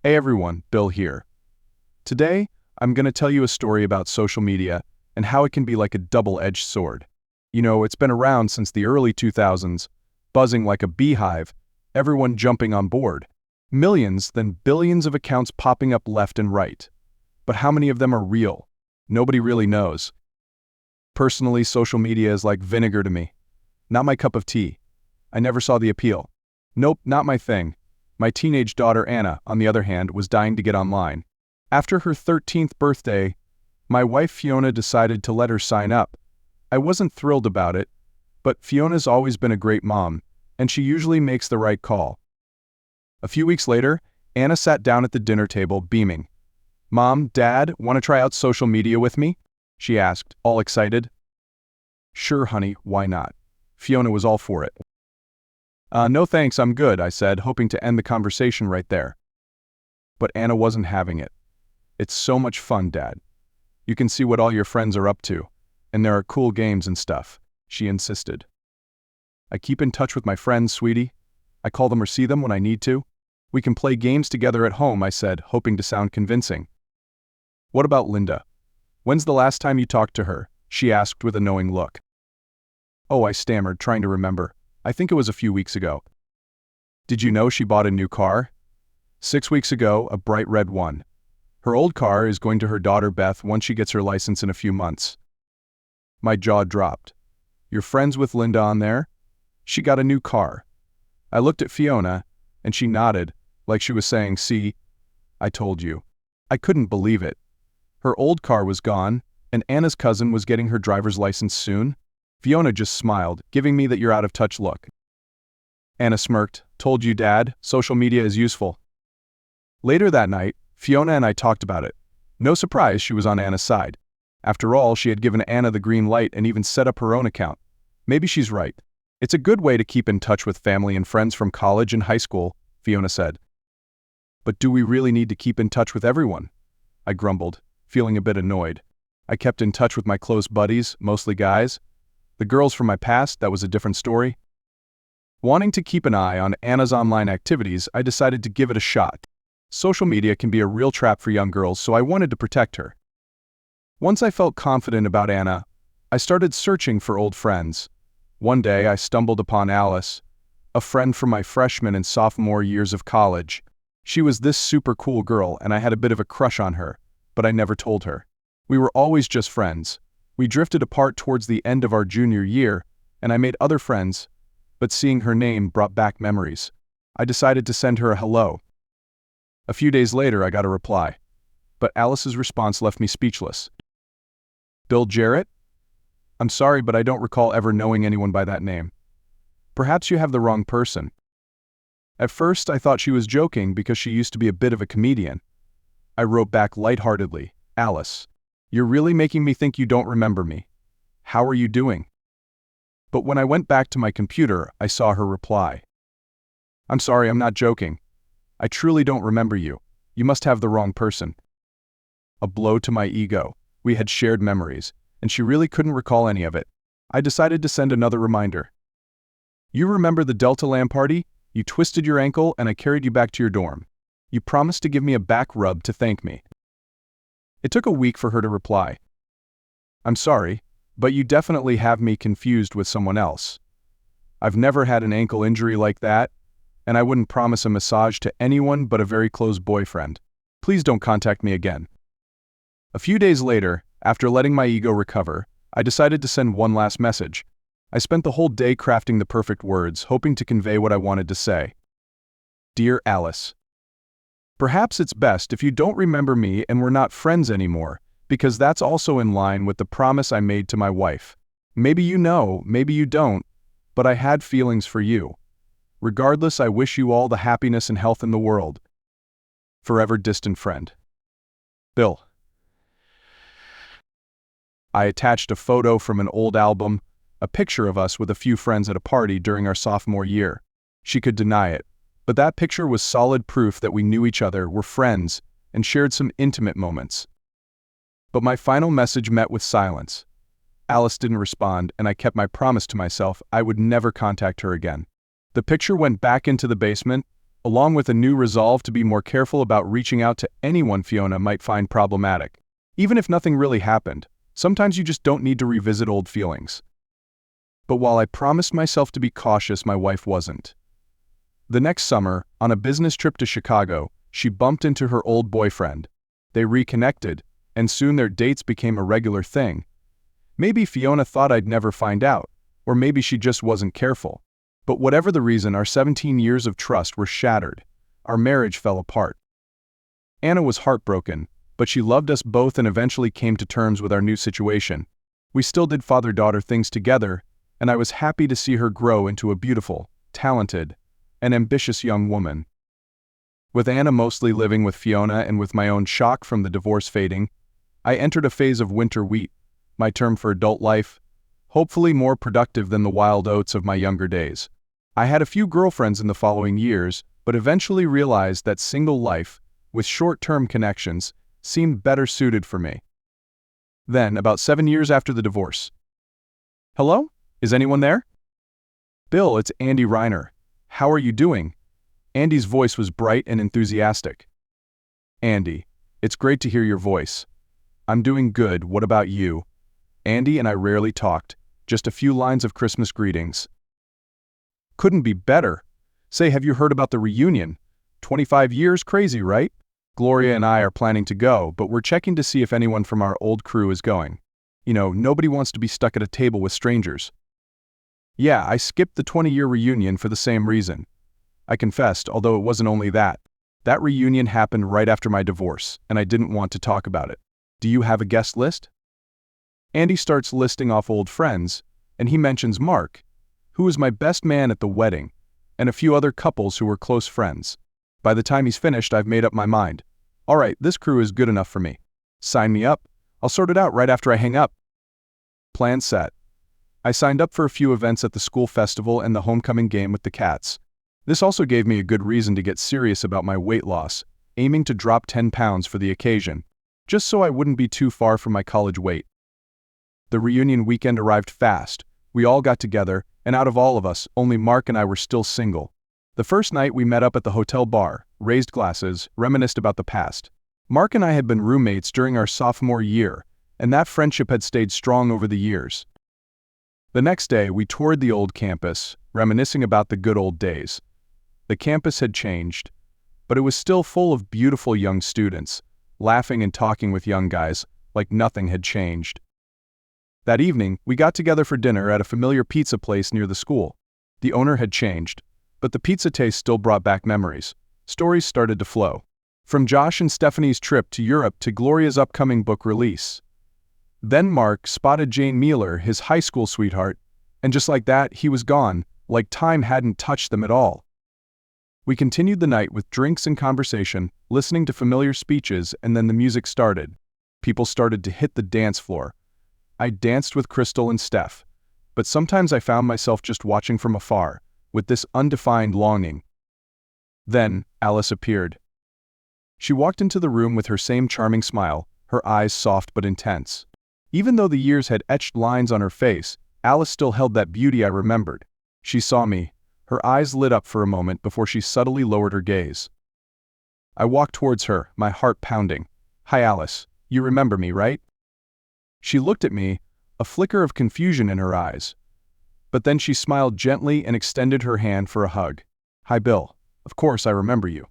Hey everyone, Bill here. Today, I'm going to tell you a story about social media and how it can be like a double-edged sword. It's been around since the early 2000s, buzzing like a beehive, everyone jumping on board. Millions, then billions of accounts popping up left and right. But how many of them are real? Nobody really knows. Personally, social media is like vinegar to me. Not my cup of tea. I never saw the appeal. Nope, not my thing. My teenage daughter Anna, on the other hand, was dying to get online. After her 13th birthday, my wife Fiona decided to let her sign up. I wasn't thrilled about it, but Fiona's always been a great mom, and she usually makes the right call. A few weeks later, Anna sat down at the dinner table, beaming. "Mom, Dad, want to try out social media with me?" she asked, all excited. "Sure, honey, why not?" Fiona was all for it. No thanks, I'm good," I said, hoping to end the conversation right there. But Anna wasn't having it. "It's so much fun, Dad. You can see what all your friends are up to, and there are cool games and stuff," she insisted. "I keep in touch with my friends, sweetie. I call them or see them when I need to. We can play games together at home," I said, hoping to sound convincing. "What about Linda? When's the last time you talked to her?" she asked with a knowing look. "Oh," I stammered, trying to remember. "I think it was a few weeks ago." "Did you know she bought a new car?" "6 weeks ago, a bright red one. Her old car is going to her daughter Beth once she gets her license in a few months." My jaw dropped. "You're friends with Linda on there? She got a new car." I looked at Fiona, and she nodded, like she was saying, "See, I told you." I couldn't believe it. Her old car was gone, and Anna's cousin was getting her driver's license soon? Fiona just smiled, giving me that you're out of touch look. Anna smirked. "Told you, Dad, social media is useful." Later that night, Fiona and I talked about it. No surprise she was on Anna's side. After all, she had given Anna the green light and even set up her own account. Maybe she's right. "It's a good way to keep in touch with family and friends from college and high school," Fiona said. "But do we really need to keep in touch with everyone?" I grumbled, feeling a bit annoyed. I kept in touch with my close buddies, mostly guys. The girls from my past, that was a different story. Wanting to keep an eye on Anna's online activities, I decided to give it a shot. Social media can be a real trap for young girls, so I wanted to protect her. Once I felt confident about Anna, I started searching for old friends. One day I stumbled upon Alice, a friend from my freshman and sophomore years of college. She was this super cool girl, and I had a bit of a crush on her, but I never told her. We were always just friends. We drifted apart towards the end of our junior year, and I made other friends, but seeing her name brought back memories. I decided to send her a hello. A few days later, I got a reply, but Alice's response left me speechless. "Bill Jarrett? I'm sorry, but I don't recall ever knowing anyone by that name. Perhaps you have the wrong person." At first, I thought she was joking because she used to be a bit of a comedian. I wrote back lightheartedly, "Alice, you're really making me think you don't remember me. How are you doing?" But when I went back to my computer, I saw her reply. "I'm sorry, I'm not joking. I truly don't remember you. You must have the wrong person." A blow to my ego. We had shared memories, and she really couldn't recall any of it. I decided to send another reminder. "You remember the Delta LAN party? You twisted your ankle and I carried you back to your dorm. You promised to give me a back rub to thank me." It took a week for her to reply. "I'm sorry, but you definitely have me confused with someone else. I've never had an ankle injury like that, and I wouldn't promise a massage to anyone but a very close boyfriend. Please don't contact me again." A few days later, after letting my ego recover, I decided to send one last message. I spent the whole day crafting the perfect words, hoping to convey what I wanted to say. "Dear Alice, perhaps it's best if you don't remember me and we're not friends anymore, because that's also in line with the promise I made to my wife. Maybe you know, maybe you don't, but I had feelings for you. Regardless, I wish you all the happiness and health in the world. Forever distant friend, Bill." I attached a photo from an old album, a picture of us with a few friends at a party during our sophomore year. She could deny it, but that picture was solid proof that we knew each other, were friends, and shared some intimate moments. But my final message met with silence. Alice didn't respond, and I kept my promise to myself I would never contact her again. The picture went back into the basement, along with a new resolve to be more careful about reaching out to anyone Fiona might find problematic. Even if nothing really happened, sometimes you just don't need to revisit old feelings. But while I promised myself to be cautious, my wife wasn't. The next summer, on a business trip to Chicago, she bumped into her old boyfriend. They reconnected, and soon their dates became a regular thing. Maybe Fiona thought I'd never find out, or maybe she just wasn't careful. But whatever the reason, our 17 years of trust were shattered. Our marriage fell apart. Anna was heartbroken, but she loved us both and eventually came to terms with our new situation. We still did father-daughter things together, and I was happy to see her grow into a beautiful, talented, and ambitious young woman. With Anna mostly living with Fiona and with my own shock from the divorce fading, I entered a phase of winter wheat, my term for adult life, hopefully more productive than the wild oats of my younger days. I had a few girlfriends in the following years, but eventually realized that single life, with short-term connections, seemed better suited for me. Then, about 7 years after the divorce. "Hello? Is anyone there?" "Bill, it's Andy Reiner. How are you doing?" Andy's voice was bright and enthusiastic. "Andy, it's great to hear your voice. I'm doing good, what about you?" Andy and I rarely talked, just a few lines of Christmas greetings. "Couldn't be better. Say, have you heard about the reunion? 25 years, crazy, right? Gloria and I are planning to go, but we're checking to see if anyone from our old crew is going. You know, nobody wants to be stuck at a table with strangers." "Yeah, I skipped the 20-year reunion for the same reason," I confessed, although it wasn't only that. That reunion happened right after my divorce, and I didn't want to talk about it. "Do you have a guest list?" Andy starts listing off old friends, and he mentions Mark, who was my best man at the wedding, and a few other couples who were close friends. By the time he's finished, I've made up my mind. All right, this crew is good enough for me. Sign me up. I'll sort it out right after I hang up. Plan set. I signed up for a few events at the school festival and the homecoming game with the cats. This also gave me a good reason to get serious about my weight loss, aiming to drop 10 pounds for the occasion, just so I wouldn't be too far from my college weight. The reunion weekend arrived fast. We all got together, and out of all of us, only Mark and I were still single. The first night we met up at the hotel bar, raised glasses, reminisced about the past. Mark and I had been roommates during our sophomore year, and that friendship had stayed strong over the years. The next day we toured the old campus, reminiscing about the good old days. The campus had changed, but it was still full of beautiful young students, laughing and talking with young guys like nothing had changed. That evening, we got together for dinner at a familiar pizza place near the school. The owner had changed, but the pizza taste still brought back memories. Stories started to flow. From Josh and Stephanie's trip to Europe to Gloria's upcoming book release. Then Mark spotted Jane Mueller, his high school sweetheart, and just like that, he was gone, like time hadn't touched them at all. We continued the night with drinks and conversation, listening to familiar speeches, and then the music started. People started to hit the dance floor. I danced with Crystal and Steph, but sometimes I found myself just watching from afar, with this undefined longing. Then, Alice appeared. She walked into the room with her same charming smile, her eyes soft but intense. Even though the years had etched lines on her face, Alice still held that beauty I remembered. She saw me. Her eyes lit up for a moment before she subtly lowered her gaze. I walked towards her, my heart pounding. "Hi Alice, you remember me, right?" She looked at me, a flicker of confusion in her eyes. But then she smiled gently and extended her hand for a hug. "Hi Bill, of course I remember you."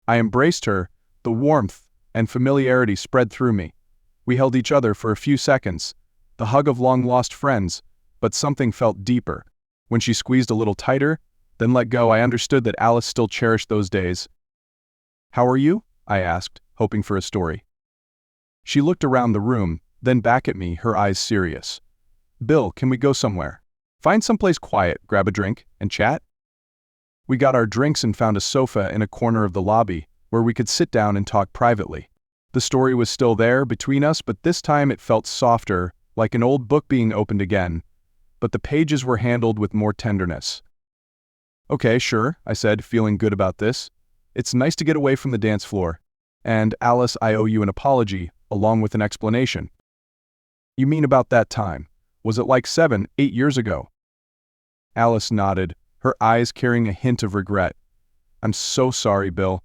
I embraced her, the warmth and familiarity spread through me. We held each other for a few seconds, the hug of long-lost friends, but something felt deeper. When she squeezed a little tighter, then let go, I understood that Alice still cherished those days. "How are you?" I asked, hoping for a story. She looked around the room, then back at me, her eyes serious. "Bill, can we go somewhere? Find someplace quiet, grab a drink, and chat?" We got our drinks and found a sofa in a corner of the lobby, where we could sit down and talk privately. The story was still there between us, but this time it felt softer, like an old book being opened again, but the pages were handled with more tenderness. "Okay, sure," I said, feeling good about this. "It's nice to get away from the dance floor. And, Alice, I owe you an apology, along with an explanation." "You mean about that time? Was it like 7, 8 years ago?" Alice nodded, her eyes carrying a hint of regret. I'm so sorry, Bill.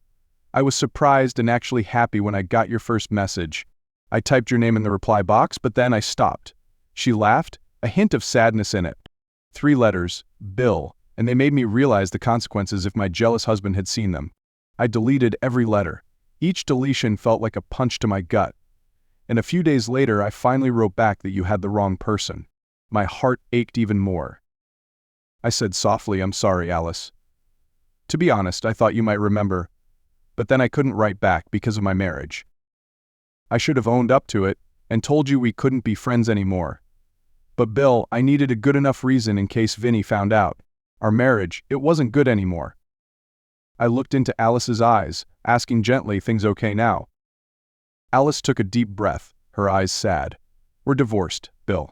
I was surprised and actually happy when I got your first message. I typed your name in the reply box, but then I stopped. She laughed, a hint of sadness in it. 3 letters, Bill, and they made me realize the consequences if my jealous husband had seen them. I deleted every letter. Each deletion felt like a punch to my gut. And a few days later, I finally wrote back that you had the wrong person. My heart ached even more. I said softly, I'm sorry, Alice. To be honest, I thought you might remember, but then I couldn't write back because of my marriage. I should have owned up to it and told you we couldn't be friends anymore. But Bill, I needed a good enough reason in case Vinny found out. Our marriage, it wasn't good anymore. I looked into Alice's eyes, asking gently, things okay now? Alice took a deep breath, her eyes sad. We're divorced, Bill.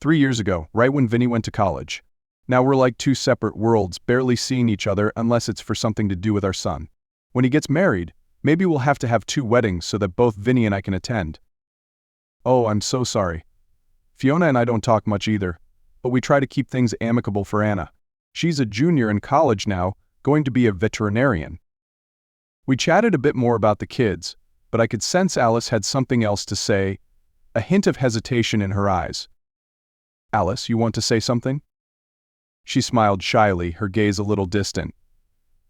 3 years ago, right when Vinny went to college. Now we're like 2 separate worlds, barely seeing each other unless it's for something to do with our son. When he gets married, maybe we'll have to have 2 weddings so that both Vinny and I can attend. Oh, I'm so sorry. Fiona and I don't talk much either, but we try to keep things amicable for Anna. She's a junior in college now, going to be a veterinarian. We chatted a bit more about the kids, but I could sense Alice had something else to say, a hint of hesitation in her eyes. Alice, you want to say something? She smiled shyly, her gaze a little distant.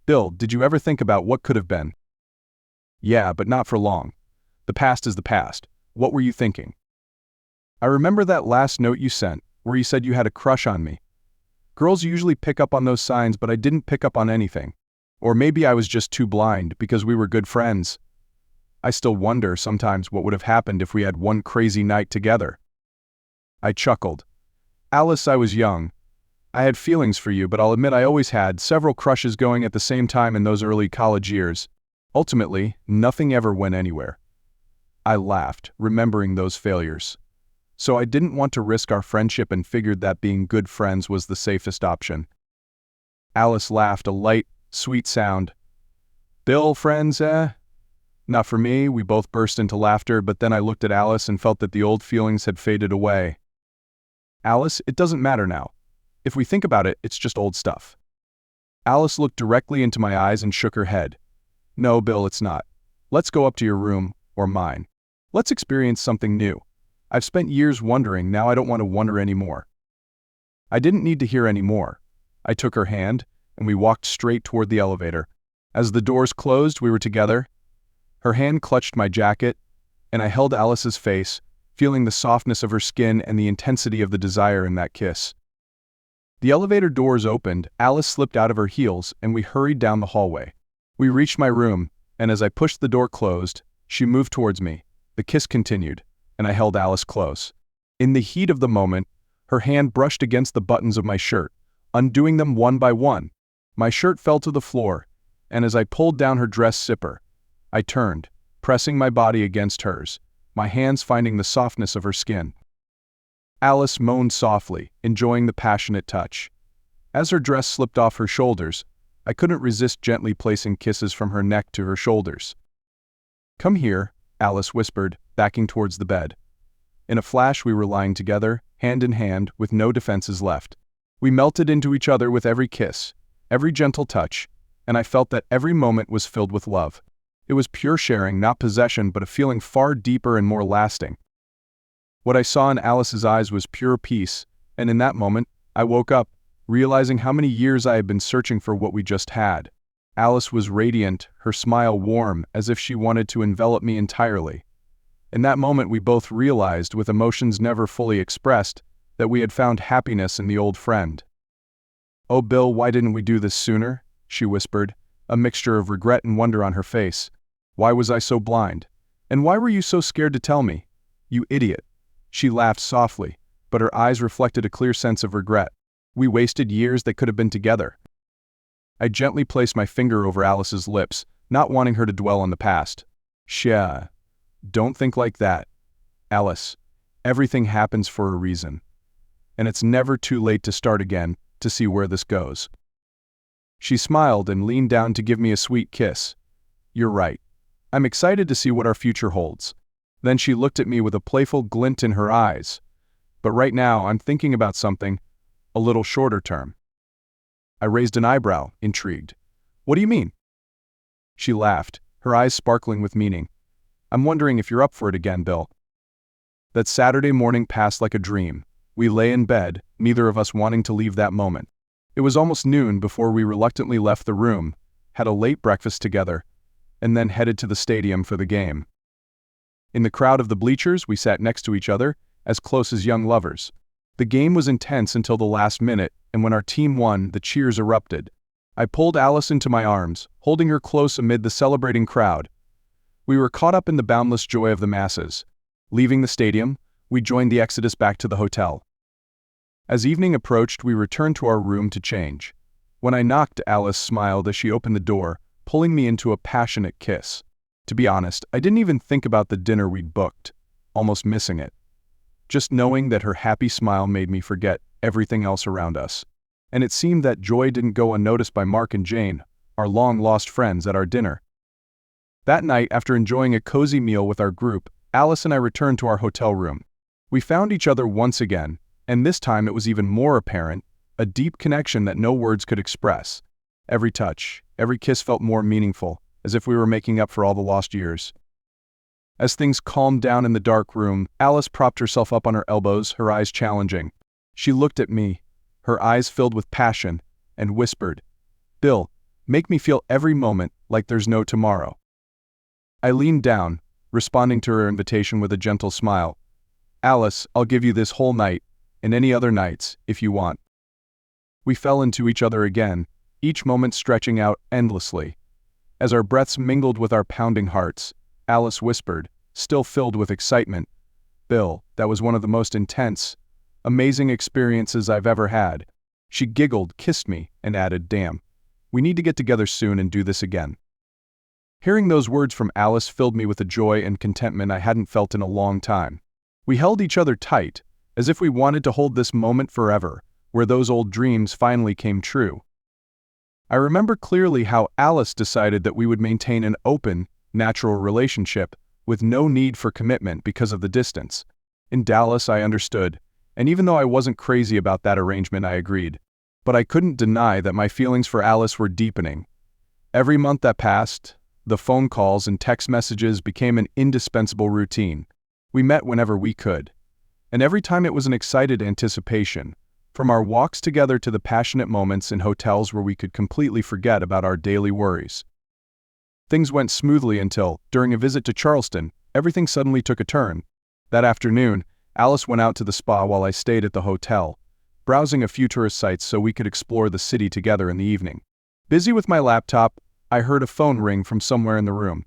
Bill, did you ever think about what could have been? Yeah, but not for long. The past is the past. What were you thinking? I remember that last note you sent, where you said you had a crush on me. Girls usually pick up on those signs, but I didn't pick up on anything. Or maybe I was just too blind because we were good friends. I still wonder sometimes what would have happened if we had one crazy night together. I chuckled. Alice, I was young. I had feelings for you, but I'll admit I always had several crushes going at the same time in those early college years. Ultimately, nothing ever went anywhere. I laughed, remembering those failures. So I didn't want to risk our friendship and figured that being good friends was the safest option. Alice laughed, a light, sweet sound. Bill, friends, Not for me, we both burst into laughter, but then I looked at Alice and felt that the old feelings had faded away. Alice, it doesn't matter now. If we think about it, it's just old stuff. Alice looked directly into my eyes and shook her head. No, Bill, it's not. Let's go up to your room, or mine. Let's experience something new. I've spent years wondering, now I don't want to wonder anymore. I didn't need to hear any more. I took her hand, and we walked straight toward the elevator. As the doors closed, we were together. Her hand clutched my jacket, and I held Alice's face, feeling the softness of her skin and the intensity of the desire in that kiss. The elevator doors opened, Alice slipped out of her heels, and we hurried down the hallway. We reached my room, and as I pushed the door closed, she moved towards me. The kiss continued, and I held Alice close. In the heat of the moment, her hand brushed against the buttons of my shirt, undoing them one by one. My shirt fell to the floor, and as I pulled down her dress zipper, I turned, pressing my body against hers, my hands finding the softness of her skin. Alice moaned softly, enjoying the passionate touch. As her dress slipped off her shoulders, I couldn't resist gently placing kisses from her neck to her shoulders. Come here, Alice whispered, backing towards the bed. In a flash we were lying together, hand in hand, with no defenses left. We melted into each other with every kiss, every gentle touch, and I felt that every moment was filled with love. It was pure sharing, not possession, but a feeling far deeper and more lasting. What I saw in Alice's eyes was pure peace, and in that moment, I woke up, realizing how many years I had been searching for what we just had. Alice was radiant, her smile warm, as if she wanted to envelop me entirely. In that moment we both realized, with emotions never fully expressed, that we had found happiness in the old friend. Oh Bill, why didn't we do this sooner? She whispered, a mixture of regret and wonder on her face. Why was I so blind? And why were you so scared to tell me? You idiot. She laughed softly, but her eyes reflected a clear sense of regret. We wasted years that could have been together. I gently placed my finger over Alice's lips, not wanting her to dwell on the past. Shh. Don't think like that. Alice, everything happens for a reason. And it's never too late to start again, to see where this goes. She smiled and leaned down to give me a sweet kiss. You're right. I'm excited to see what our future holds. Then she looked at me with a playful glint in her eyes. But right now, I'm thinking about something a little shorter term. I raised an eyebrow, intrigued. What do you mean? She laughed, her eyes sparkling with meaning. "I'm wondering if you're up for it again, Bill." That Saturday morning passed like a dream. We lay in bed, neither of us wanting to leave that moment. It was almost noon before we reluctantly left the room, had a late breakfast together, and then headed to the stadium for the game. In the crowd of the bleachers, we sat next to each other, as close as young lovers. The game was intense until the last minute, and when our team won, the cheers erupted. I pulled Alice into my arms, holding her close amid the celebrating crowd. We were caught up in the boundless joy of the masses. Leaving the stadium, we joined the exodus back to the hotel. As evening approached, we returned to our room to change. When I knocked, Alice smiled as she opened the door, pulling me into a passionate kiss. To be honest, I didn't even think about the dinner we'd booked, almost missing it. Just knowing that her happy smile made me forget everything else around us. And it seemed that joy didn't go unnoticed by Mark and Jane, our long-lost friends, at our dinner. That night, after enjoying a cozy meal with our group, Alice and I returned to our hotel room. We found each other once again, and this time it was even more apparent, a deep connection that no words could express. Every touch, every kiss felt more meaningful, as if we were making up for all the lost years. As things calmed down in the dark room, Alice propped herself up on her elbows, her eyes challenging. She looked at me, her eyes filled with passion, and whispered, "Bill, make me feel every moment like there's no tomorrow." I leaned down, responding to her invitation with a gentle smile. "Alice, I'll give you this whole night, and any other nights, if you want." We fell into each other again, each moment stretching out endlessly. As our breaths mingled with our pounding hearts, Alice whispered, still filled with excitement, "Bill, that was one of the most intense, amazing experiences I've ever had." She giggled, kissed me, and added, "Damn, we need to get together soon and do this again." Hearing those words from Alice filled me with a joy and contentment I hadn't felt in a long time. We held each other tight, as if we wanted to hold this moment forever, where those old dreams finally came true. I remember clearly how Alice decided that we would maintain an open, natural relationship, with no need for commitment because of the distance. In Dallas, I understood, and even though I wasn't crazy about that arrangement, I agreed. But I couldn't deny that my feelings for Alice were deepening. Every month that passed, the phone calls and text messages became an indispensable routine. We met whenever we could. And every time it was an excited anticipation, from our walks together to the passionate moments in hotels where we could completely forget about our daily worries. Things went smoothly until, during a visit to Charleston, everything suddenly took a turn. That afternoon, Alice went out to the spa while I stayed at the hotel, browsing a few tourist sites so we could explore the city together in the evening. Busy with my laptop, I heard a phone ring from somewhere in the room.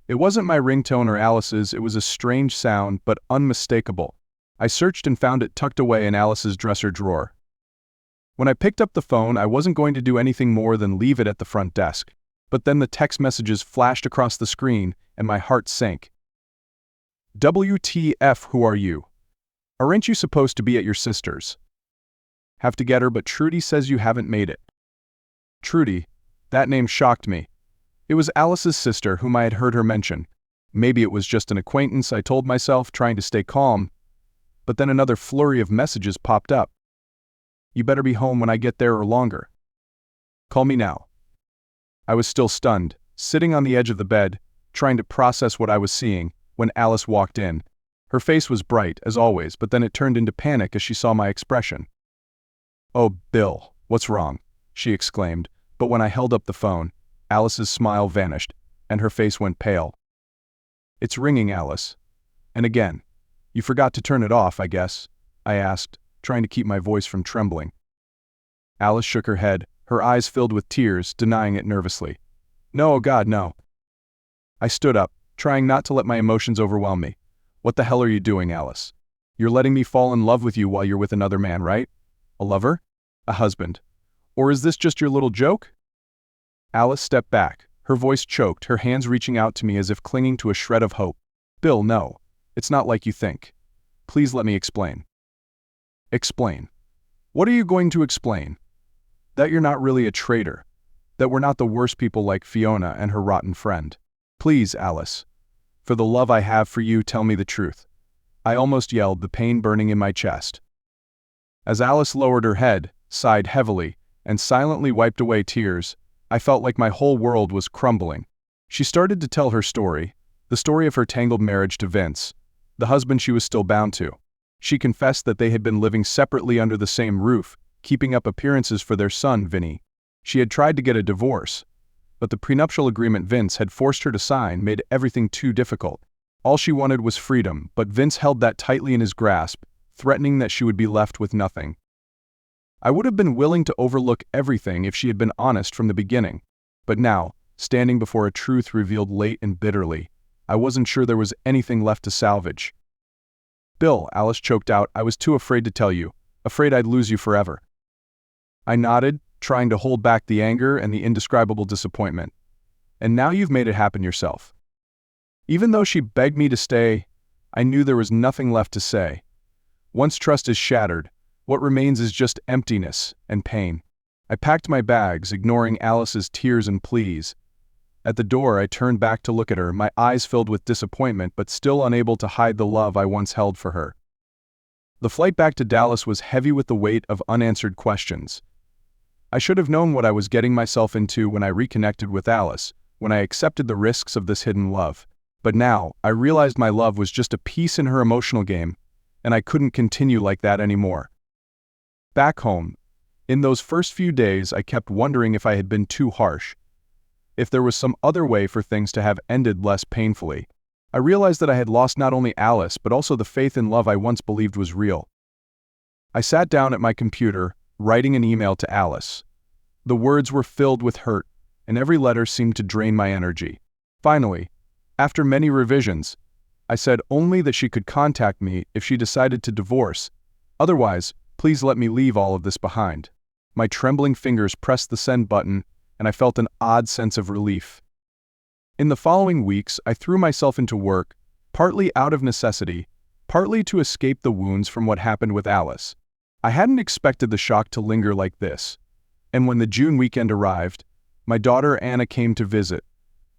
It wasn't my ringtone or Alice's, it was a strange sound, but unmistakable. I searched and found it tucked away in Alice's dresser drawer. When I picked up the phone, I wasn't going to do anything more than leave it at the front desk. But then the text messages flashed across the screen, and my heart sank. "WTF, who are you? Aren't you supposed to be at your sister's? Have to get her, but Trudy says you haven't made it." Trudy, that name shocked me. It was Alice's sister whom I had heard her mention. Maybe it was just an acquaintance, I told myself, trying to stay calm. But then another flurry of messages popped up. "You better be home when I get there or longer. Call me now." I was still stunned, sitting on the edge of the bed, trying to process what I was seeing, when Alice walked in. Her face was bright, as always, but then it turned into panic as she saw my expression. "Oh, Bill, what's wrong?" she exclaimed, but when I held up the phone, Alice's smile vanished, and her face went pale. "It's ringing, Alice. And again. You forgot to turn it off, I guess?" I asked, trying to keep my voice from trembling. Alice shook her head, her eyes filled with tears, denying it nervously. "No, God, no." I stood up, trying not to let my emotions overwhelm me. "What the hell are you doing, Alice? You're letting me fall in love with you while you're with another man, right? A lover? A husband? Or is this just your little joke?" Alice stepped back, her voice choked, her hands reaching out to me as if clinging to a shred of hope. "Bill, no. It's not like you think. Please let me explain." "Explain? What are you going to explain? That you're not really a traitor. That we're not the worst people like Fiona and her rotten friend. Please, Alice. For the love I have for you, tell me the truth." I almost yelled, the pain burning in my chest. As Alice lowered her head, sighed heavily, and silently wiped away tears, I felt like my whole world was crumbling. She started to tell her story, the story of her tangled marriage to Vince, the husband she was still bound to. She confessed that they had been living separately under the same roof, keeping up appearances for their son, Vinny. She had tried to get a divorce, but the prenuptial agreement Vince had forced her to sign made everything too difficult. All she wanted was freedom, but Vince held that tightly in his grasp, threatening that she would be left with nothing. I would have been willing to overlook everything if she had been honest from the beginning, but now, standing before a truth revealed late and bitterly, I wasn't sure there was anything left to salvage. "Bill," Alice choked out, "I was too afraid to tell you, afraid I'd lose you forever." I nodded, trying to hold back the anger and the indescribable disappointment. "And now you've made it happen yourself." Even though she begged me to stay, I knew there was nothing left to say. Once trust is shattered, what remains is just emptiness and pain. I packed my bags, ignoring Alice's tears and pleas. At the door, I turned back to look at her, my eyes filled with disappointment but still unable to hide the love I once held for her. The flight back to Dallas was heavy with the weight of unanswered questions. I should have known what I was getting myself into when I reconnected with Alice, when I accepted the risks of this hidden love. But now, I realized my love was just a piece in her emotional game, and I couldn't continue like that anymore. Back home, in those first few days, I kept wondering if I had been too harsh, if there was some other way for things to have ended less painfully. I realized that I had lost not only Alice but also the faith in love I once believed was real. I sat down at my computer, writing an email to Alice. The words were filled with hurt, and every letter seemed to drain my energy. Finally, after many revisions, I said only that she could contact me if she decided to divorce. Otherwise, please let me leave all of this behind. My trembling fingers pressed the send button, and I felt an odd sense of relief. In the following weeks, I threw myself into work, partly out of necessity, partly to escape the wounds from what happened with Alice. I hadn't expected the shock to linger like this, and when the June weekend arrived, my daughter Anna came to visit,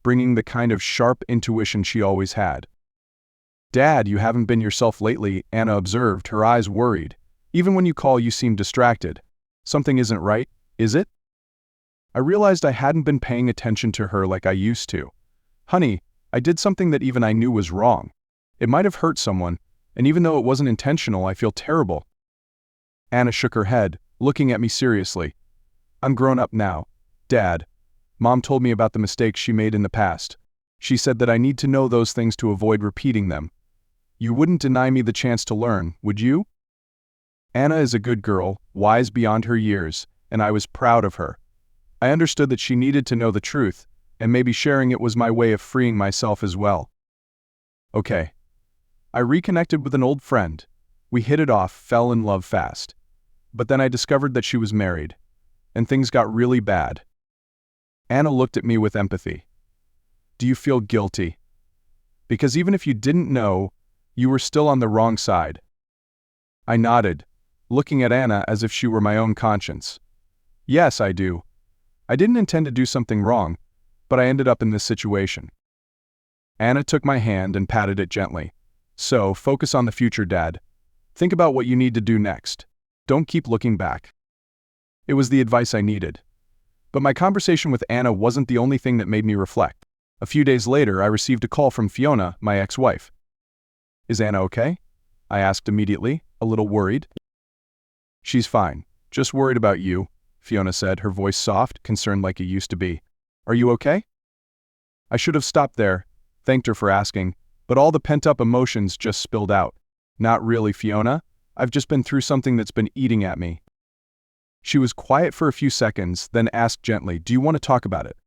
bringing the kind of sharp intuition she always had. "Dad, you haven't been yourself lately," Anna observed, her eyes worried. "Even when you call, you seem distracted. Something isn't right, is it?" I realized I hadn't been paying attention to her like I used to. "Honey, I did something that even I knew was wrong. It might have hurt someone, and even though it wasn't intentional, I feel terrible." Anna shook her head, looking at me seriously. "I'm grown up now, Dad. Mom told me about the mistakes she made in the past. She said that I need to know those things to avoid repeating them. You wouldn't deny me the chance to learn, would you?" Anna is a good girl, wise beyond her years, and I was proud of her. I understood that she needed to know the truth, and maybe sharing it was my way of freeing myself as well. Okay. I reconnected with an old friend. We hit it off, fell in love fast. But then I discovered that she was married, and things got really bad. Anna looked at me with empathy. "Do you feel guilty? Because even if you didn't know, you were still on the wrong side." I nodded, looking at Anna as if she were my own conscience. "Yes, I do. I didn't intend to do something wrong, but I ended up in this situation." Anna took my hand and patted it gently. "So, focus on the future, Dad. Think about what you need to do next. Don't keep looking back." It was the advice I needed. But my conversation with Anna wasn't the only thing that made me reflect. A few days later, I received a call from Fiona, my ex-wife. "Is Anna okay?" I asked immediately, a little worried. "She's fine. Just worried about you," Fiona said, her voice soft, concerned like it used to be. "Are you okay?" I should have stopped there, thanked her for asking, but all the pent-up emotions just spilled out. "Not really, Fiona. I've just been through something that's been eating at me." She was quiet for a few seconds, then asked gently, "Do you want to talk about it?"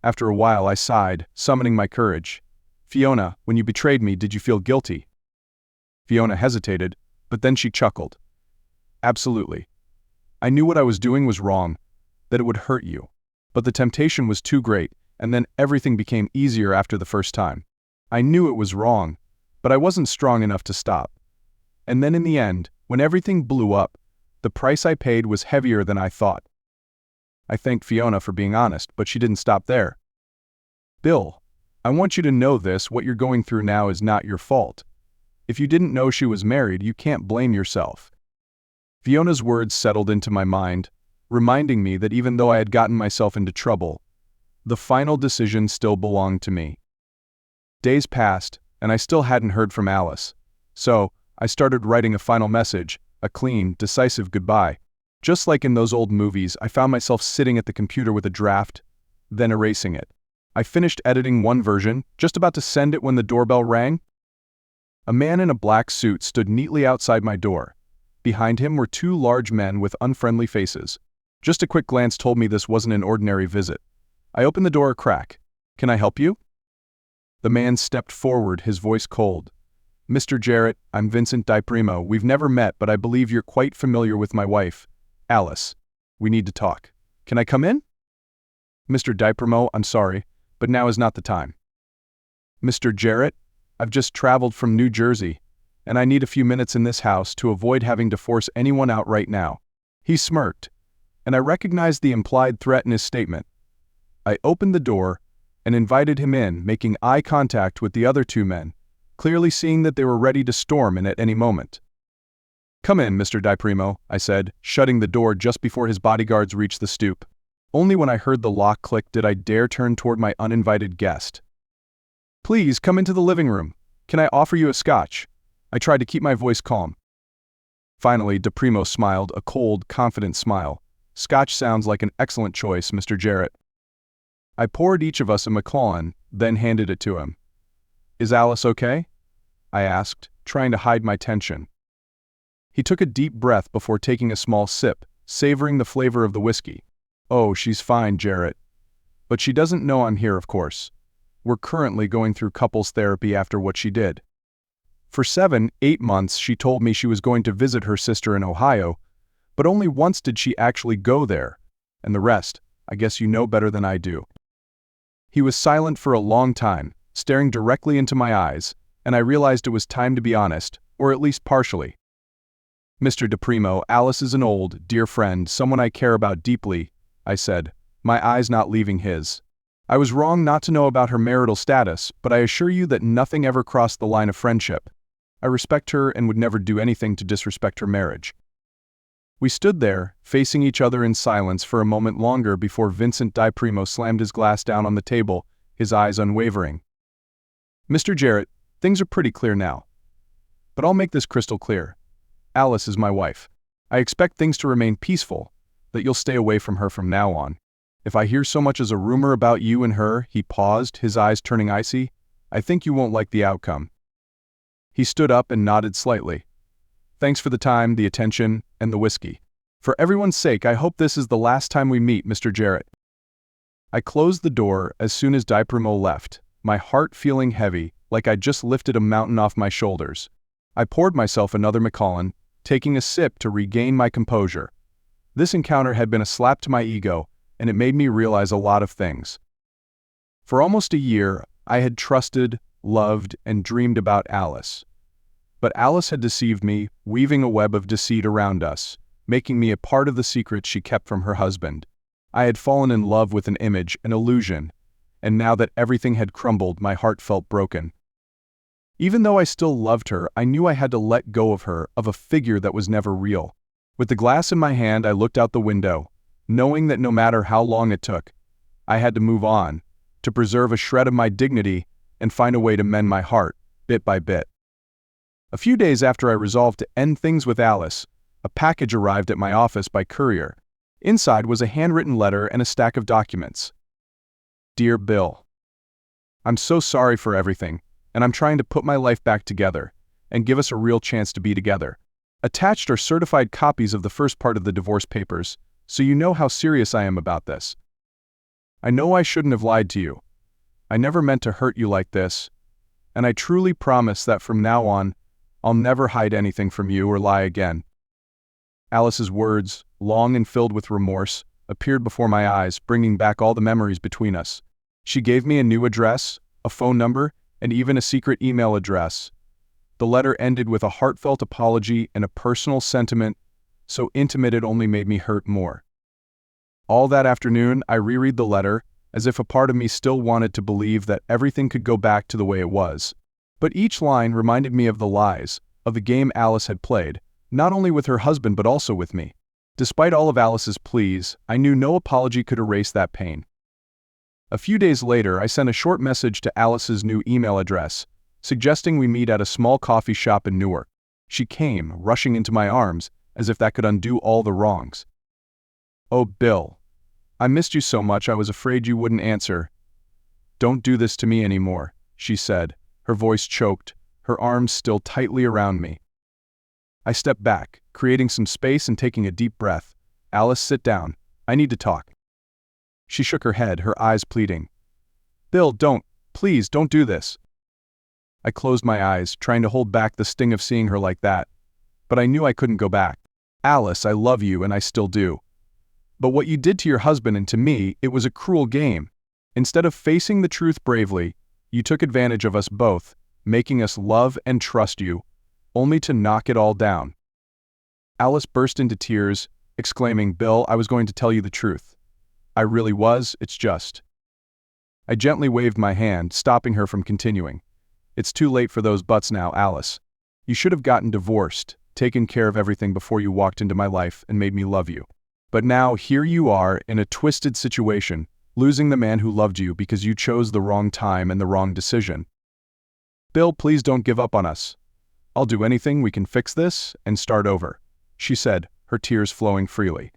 After a while, I sighed, summoning my courage. "Fiona, when you betrayed me, did you feel guilty?" Fiona hesitated, but then she chuckled. "Absolutely. I knew what I was doing was wrong, that it would hurt you. But the temptation was too great, and then everything became easier after the first time. I knew it was wrong, but I wasn't strong enough to stop. And then in the end, when everything blew up, the price I paid was heavier than I thought." I thanked Fiona for being honest, but she didn't stop there. "Bill, I want you to know this, what you're going through now is not your fault. If you didn't know she was married, you can't blame yourself." Fiona's words settled into my mind, reminding me that even though I had gotten myself into trouble, The final decision still belonged to me. Days passed, and I still hadn't heard from Alice. So, I started writing a final message, a clean, decisive goodbye. Just like in those old movies, I found myself sitting at the computer with a draft, then erasing it. I finished editing one version, just about to send it when the doorbell rang. A man in a black suit stood neatly outside my door. Behind him were two large men with unfriendly faces. Just a quick glance told me this wasn't an ordinary visit. I opened the door a crack. "Can I help you?" The man stepped forward, his voice cold. "Mr. Jarrett, I'm Vincent DiPrimo. We've never met, but I believe you're quite familiar with my wife, Alice. We need to talk. Can I come in?" "Mr. DiPrimo, I'm sorry, but now is not the time." "Mr. Jarrett, I've just traveled from New Jersey, and I need a few minutes in this house to avoid having to force anyone out right now." He smirked, and I recognized the implied threat in his statement. I opened the door and invited him in, making eye contact with the other two men, clearly seeing that they were ready to storm in at any moment. "Come in, Mr. DiPrimo," I said, shutting the door just before his bodyguards reached the stoop. Only when I heard the lock click did I dare turn toward my uninvited guest. "Please come into the living room. Can I offer you a scotch?" I tried to keep my voice calm. Finally, DiPrimo smiled, a cold, confident smile. "Scotch sounds like an excellent choice, Mr. Jarrett." I poured each of us a Macallan, then handed it to him. "Is Alice okay?" I asked, trying to hide my tension. He took a deep breath before taking a small sip, savoring the flavor of the whiskey. "Oh, she's fine, Jarrett. But she doesn't know I'm here, of course. We're currently going through couples therapy after what she did. For 7-8 months, she told me she was going to visit her sister in Ohio, but only once did she actually go there. And the rest, I guess you know better than I do." He was silent for a long time, staring directly into my eyes, and I realized it was time to be honest, or at least partially. "Mr. DiPrimo, Alice is an old, dear friend, someone I care about deeply," I said, my eyes not leaving his. "I was wrong not to know about her marital status, but I assure you that nothing ever crossed the line of friendship. I respect her and would never do anything to disrespect her marriage." We stood there, facing each other in silence for a moment longer before Vincent DiPrimo slammed his glass down on the table, his eyes unwavering. "Mr. Jarrett, things are pretty clear now. But I'll make this crystal clear. Alice is my wife. I expect things to remain peaceful, that you'll stay away from her from now on. If I hear so much as a rumor about you and her," he paused, his eyes turning icy, "I think you won't like the outcome." He stood up and nodded slightly. "Thanks for the time, the attention, and the whiskey. For everyone's sake, I hope this is the last time we meet, Mr. Jarrett." I closed the door as soon as DiPrimo left, my heart feeling heavy, like I'd just lifted a mountain off my shoulders. I poured myself another Macallan, taking a sip to regain my composure. This encounter had been a slap to my ego, and it made me realize a lot of things. For almost a year, I had trusted, loved, and dreamed about Alice. But Alice had deceived me, weaving a web of deceit around us, making me a part of the secret she kept from her husband. I had fallen in love with an image, an illusion, and now that everything had crumbled, my heart felt broken. Even though I still loved her, I knew I had to let go of her, of a figure that was never real. With the glass in my hand, I looked out the window, knowing that no matter how long it took, I had to move on, to preserve a shred of my dignity and find a way to mend my heart, bit by bit. A few days after I resolved to end things with Alice, a package arrived at my office by courier. Inside was a handwritten letter and a stack of documents. "Dear Bill, I'm so sorry for everything, and I'm trying to put my life back together and give us a real chance to be together. Attached are certified copies of the first part of the divorce papers, so you know how serious I am about this. I know I shouldn't have lied to you. I never meant to hurt you like this, and I truly promise that from now on, I'll never hide anything from you or lie again." Alice's words, long and filled with remorse, appeared before my eyes, bringing back all the memories between us. She gave me a new address, a phone number, and even a secret email address. The letter ended with a heartfelt apology and a personal sentiment, so intimate it only made me hurt more. All that afternoon, I reread the letter, as if a part of me still wanted to believe that everything could go back to the way it was. But each line reminded me of the lies, of the game Alice had played, not only with her husband but also with me. Despite all of Alice's pleas, I knew no apology could erase that pain. A few days later, I sent a short message to Alice's new email address, suggesting we meet at a small coffee shop in Newark. She came, rushing into my arms, as if that could undo all the wrongs. "Oh, Bill. I missed you so much I was afraid you wouldn't answer." "Don't do this to me anymore," she said, her voice choked, her arms still tightly around me. I stepped back, creating some space and taking a deep breath. "Alice, sit down. I need to talk." She shook her head, her eyes pleading. "Bill, please don't do this." I closed my eyes, trying to hold back the sting of seeing her like that. But I knew I couldn't go back. "Alice, I love you and I still do. But what you did to your husband and to me, it was a cruel game. Instead of facing the truth bravely, you took advantage of us both, making us love and trust you, only to knock it all down." Alice burst into tears, exclaiming, "Bill, I was going to tell you the truth. I really was, it's just." I gently waved my hand, stopping her from continuing. "It's too late for those buts now, Alice. You should have gotten divorced, taken care of everything before you walked into my life and made me love you. But now here you are in a twisted situation, losing the man who loved you because you chose the wrong time and the wrong decision. Bill, please don't give up on us. I'll do anything, we can fix this and start over," she said, her tears flowing freely.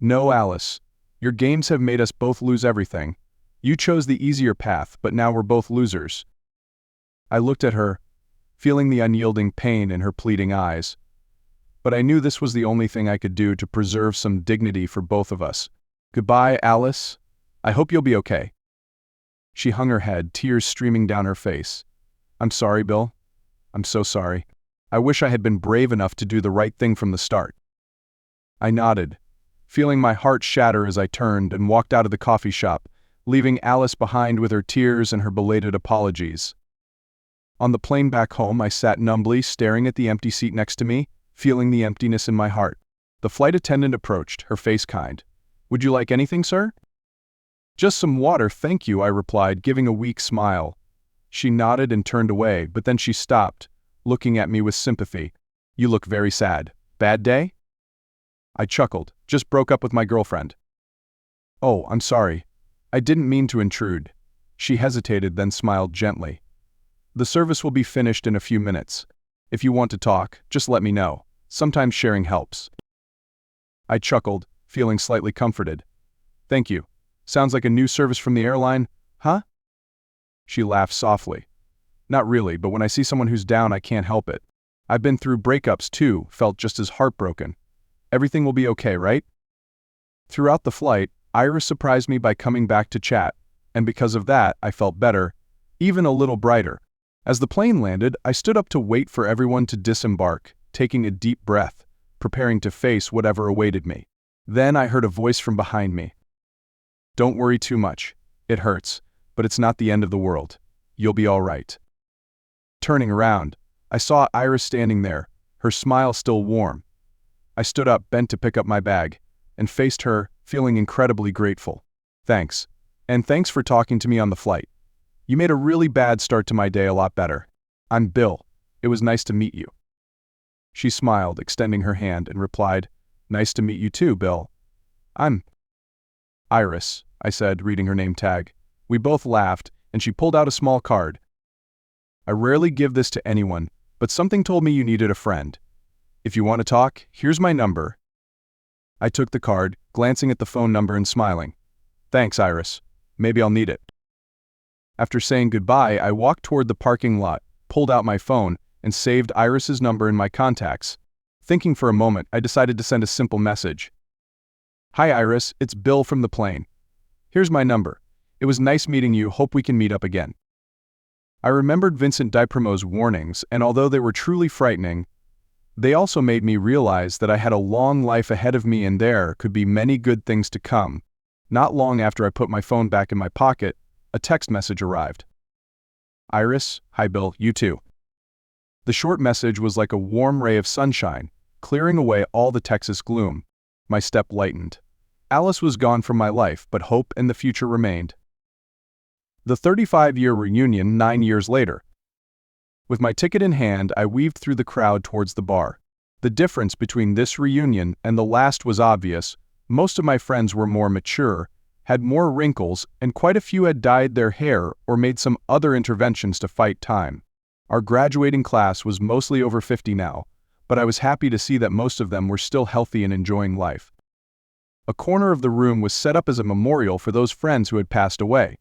"No, Alice. Your games have made us both lose everything. You chose the easier path, but now we're both losers." I looked at her, feeling the unyielding pain in her pleading eyes. But I knew this was the only thing I could do to preserve some dignity for both of us. "Goodbye, Alice. I hope you'll be okay." She hung her head, tears streaming down her face. "I'm sorry, Bill. I'm so sorry. I wish I had been brave enough to do the right thing from the start." I nodded, feeling my heart shatter as I turned and walked out of the coffee shop, leaving Alice behind with her tears and her belated apologies. On the plane back home, I sat numbly, staring at the empty seat next to me, feeling the emptiness in my heart. The flight attendant approached, her face kind. "Would you like anything, sir?" "Just some water, thank you," I replied, giving a weak smile. She nodded and turned away, but then she stopped, looking at me with sympathy. "You look very sad. Bad day?" I chuckled. "Just broke up with my girlfriend." "Oh, I'm sorry. I didn't mean to intrude." She hesitated, then smiled gently. "The service will be finished in a few minutes. If you want to talk, just let me know. Sometimes sharing helps." I chuckled, feeling slightly comforted. "Thank you. Sounds like a new service from the airline, huh?" She laughed softly. "Not really, but when I see someone who's down, I can't help it. I've been through breakups too, felt just as heartbroken. Everything will be okay, right?" Throughout the flight, Iris surprised me by coming back to chat, and because of that, I felt better, even a little brighter. As the plane landed, I stood up to wait for everyone to disembark, taking a deep breath, preparing to face whatever awaited me. Then I heard a voice from behind me. "Don't worry too much. It hurts, but it's not the end of the world. You'll be all right." Turning around, I saw Iris standing there, her smile still warm. I stood up, bent to pick up my bag, and faced her, feeling incredibly grateful. "Thanks. And thanks for talking to me on the flight. You made a really bad start to my day a lot better. I'm Bill. It was nice to meet you." She smiled, extending her hand, and replied, "Nice to meet you too, Bill. I'm Iris," I said, reading her name tag. We both laughed, and she pulled out a small card. "I rarely give this to anyone, but something told me you needed a friend. If you want to talk, here's my number." I took the card, glancing at the phone number and smiling. "Thanks, Iris. Maybe I'll need it." After saying goodbye, I walked toward the parking lot, pulled out my phone, and saved Iris's number in my contacts. Thinking for a moment, I decided to send a simple message. "Hi Iris, it's Bill from the plane. Here's my number. It was nice meeting you, hope we can meet up again." I remembered Vincent Dipremo's warnings, and although they were truly frightening, they also made me realize that I had a long life ahead of me and there could be many good things to come. Not long after I put my phone back in my pocket, a text message arrived. "Iris, hi Bill, you too." The short message was like a warm ray of sunshine, clearing away all the Texas gloom. My step lightened. Alice was gone from my life, but hope and the future remained. The 35-year reunion 9 years later. With my ticket in hand, I weaved through the crowd towards the bar. The difference between this reunion and the last was obvious. Most of my friends were more mature, had more wrinkles, and quite a few had dyed their hair or made some other interventions to fight time. Our graduating class was mostly over 50 now, but I was happy to see that most of them were still healthy and enjoying life. A corner of the room was set up as a memorial for those friends who had passed away.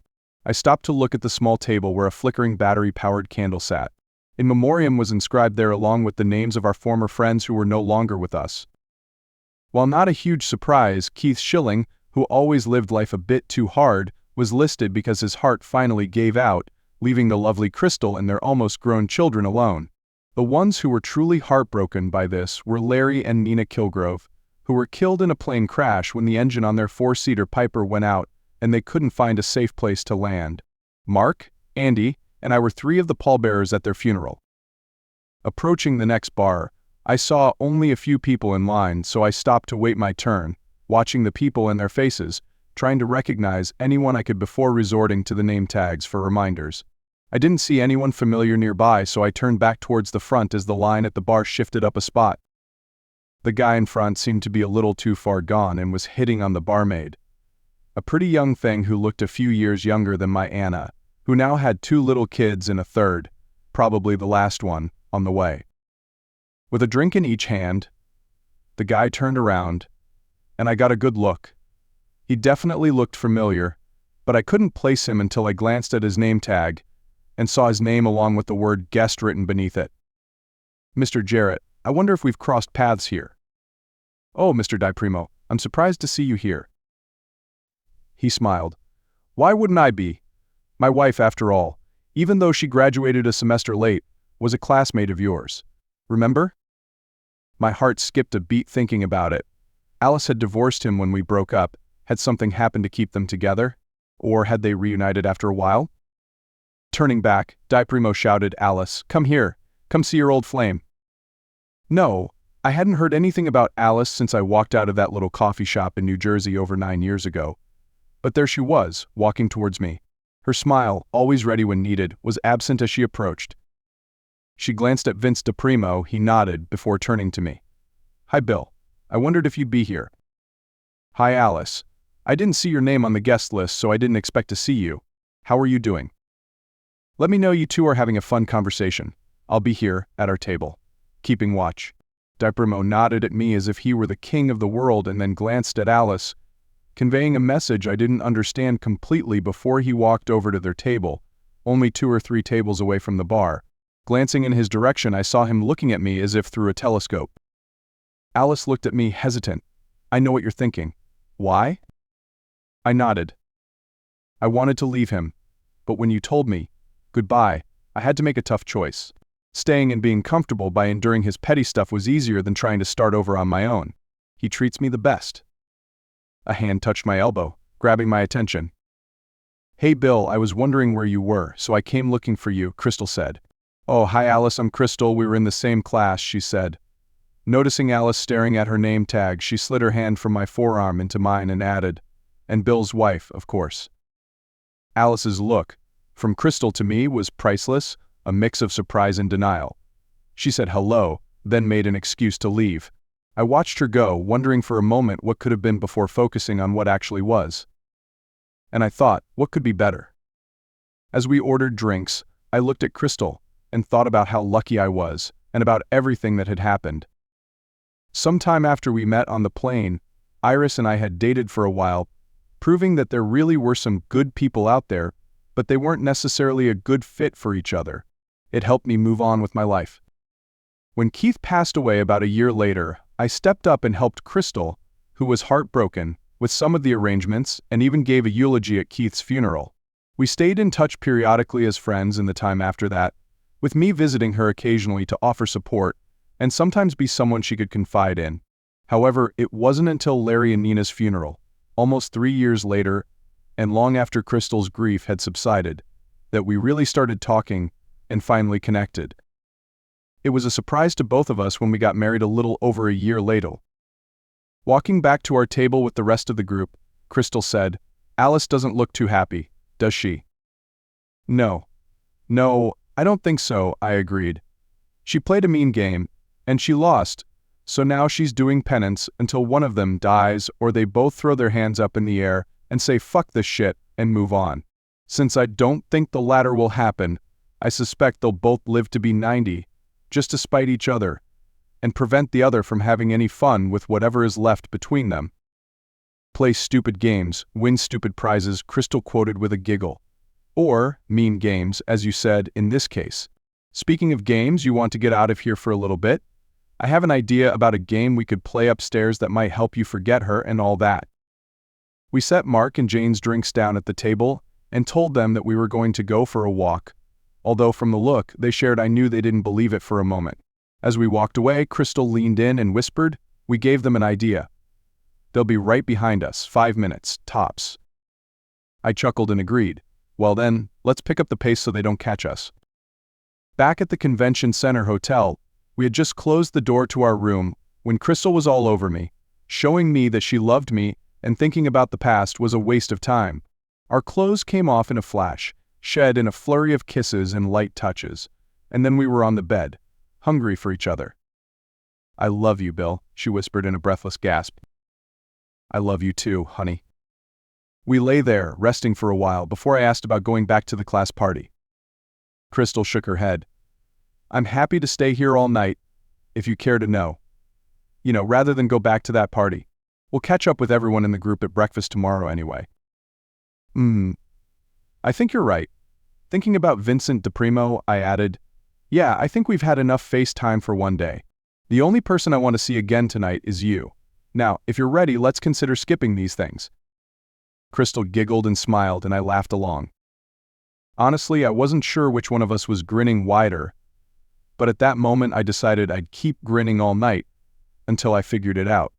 I stopped to look at the small table where a flickering battery-powered candle sat. In memoriam was inscribed there along with the names of our former friends who were no longer with us. While not a huge surprise, Keith Schilling, who always lived life a bit too hard, was listed because his heart finally gave out, leaving the lovely Crystal and their almost grown children alone. The ones who were truly heartbroken by this were Larry and Nina Kilgrove, who were killed in a plane crash when the engine on their four-seater Piper went out and they couldn't find a safe place to land. Mark, Andy, and I were three of the pallbearers at their funeral. Approaching the next bar, I saw only a few people in line, so I stopped to wait my turn, watching the people and their faces, trying to recognize anyone I could before resorting to the name tags for reminders. I didn't see anyone familiar nearby, so I turned back towards the front as the line at the bar shifted up a spot. The guy in front seemed to be a little too far gone and was hitting on the barmaid, a pretty young thing who looked a few years younger than my Anna, who now had 2 little kids and a third, probably the last one, on the way. With a drink in each hand, the guy turned around, and I got a good look. He definitely looked familiar, but I couldn't place him until I glanced at his name tag and saw his name along with the word guest written beneath it. Mr. Jarrett, I wonder if we've crossed paths here. Oh, Mr. DiPrimo, I'm surprised to see you here. He smiled. Why wouldn't I be? My wife, after all, even though she graduated a semester late, was a classmate of yours. Remember? My heart skipped a beat thinking about it. Alice had divorced him when we broke up. Had something happened to keep them together? Or had they reunited after a while? Turning back, DiPrimo shouted, Alice, come here. Come see your old flame. No, I hadn't heard anything about Alice since I walked out of that little coffee shop in New Jersey over 9 years ago. But there she was, walking towards me. Her smile, always ready when needed, was absent as she approached. She glanced at Vince DiPrimo. He nodded before turning to me. Hi, Bill. I wondered if you'd be here. Hi, Alice. I didn't see your name on the guest list, so I didn't expect to see you. How are you doing? Let me know you two are having a fun conversation. I'll be here, at our table, keeping watch. DiPrimo nodded at me as if he were the king of the world and then glanced at Alice, conveying a message I didn't understand completely before he walked over to their table, only 2 or 3 tables away from the bar. Glancing in his direction, I saw him looking at me as if through a telescope. Alice looked at me, hesitant. I know what you're thinking. Why? I nodded. I wanted to leave him, but when you told me, goodbye, I had to make a tough choice. Staying and being comfortable by enduring his petty stuff was easier than trying to start over on my own. He treats me the best. A hand touched my elbow, grabbing my attention. Hey Bill, I was wondering where you were, so I came looking for you, Crystal said. Oh, hi Alice, I'm Crystal, we were in the same class, she said. Noticing Alice staring at her name tag, she slid her hand from my forearm into mine and added, and Bill's wife, of course. Alice's look, from Crystal to me, was priceless, a mix of surprise and denial. She said hello, then made an excuse to leave. I watched her go, wondering for a moment what could have been before focusing on what actually was. And I thought, what could be better? As we ordered drinks, I looked at Crystal and thought about how lucky I was, and about everything that had happened. Sometime after we met on the plane, Iris and I had dated for a while, proving that there really were some good people out there, but they weren't necessarily a good fit for each other. It helped me move on with my life. When Keith passed away about a year later, I stepped up and helped Crystal, who was heartbroken, with some of the arrangements and even gave a eulogy at Keith's funeral. We stayed in touch periodically as friends in the time after that, with me visiting her occasionally to offer support and sometimes be someone she could confide in. However, it wasn't until Larry and Nina's funeral, almost 3 years later, and long after Crystal's grief had subsided, that we really started talking and finally connected. It was a surprise to both of us when we got married a little over a year later. Walking back to our table with the rest of the group, Crystal said, Alice doesn't look too happy, does she? No, I don't think so, I agreed. She played a mean game, and she lost, so now she's doing penance until one of them dies or they both throw their hands up in the air and say fuck this shit and move on. Since I don't think the latter will happen, I suspect they'll both live to be 90, just to spite each other, and prevent the other from having any fun with whatever is left between them. Play stupid games, win stupid prizes, Crystal quoted with a giggle. Or, mean games, as you said in this case. Speaking of games, you want to get out of here for a little bit? I have an idea about a game we could play upstairs that might help you forget her and all that. We set Mark and Jane's drinks down at the table and told them that we were going to go for a walk, although from the look they shared I knew they didn't believe it for a moment. As we walked away, Crystal leaned in and whispered, "We gave them an idea. They'll be right behind us, 5 minutes, tops." I chuckled and agreed. Well then, let's pick up the pace so they don't catch us. Back at the convention center hotel, we had just closed the door to our room when Crystal was all over me, showing me that she loved me and thinking about the past was a waste of time. Our clothes came off in a flash, shed in a flurry of kisses and light touches, and then we were on the bed, hungry for each other. "I love you, Bill," she whispered in a breathless gasp. "I love you too, honey." We lay there, resting for a while before I asked about going back to the class party. Crystal shook her head. "I'm happy to stay here all night, if you care to know. Rather than go back to that party. We'll catch up with everyone in the group at breakfast tomorrow anyway." I think you're right. Thinking about Vincent DePrimo, I added, "Yeah, I think we've had enough FaceTime for one day. The only person I want to see again tonight is you. Now, if you're ready, let's consider skipping these things." Crystal giggled and smiled, and I laughed along. Honestly, I wasn't sure which one of us was grinning wider, but at that moment I decided I'd keep grinning all night until I figured it out.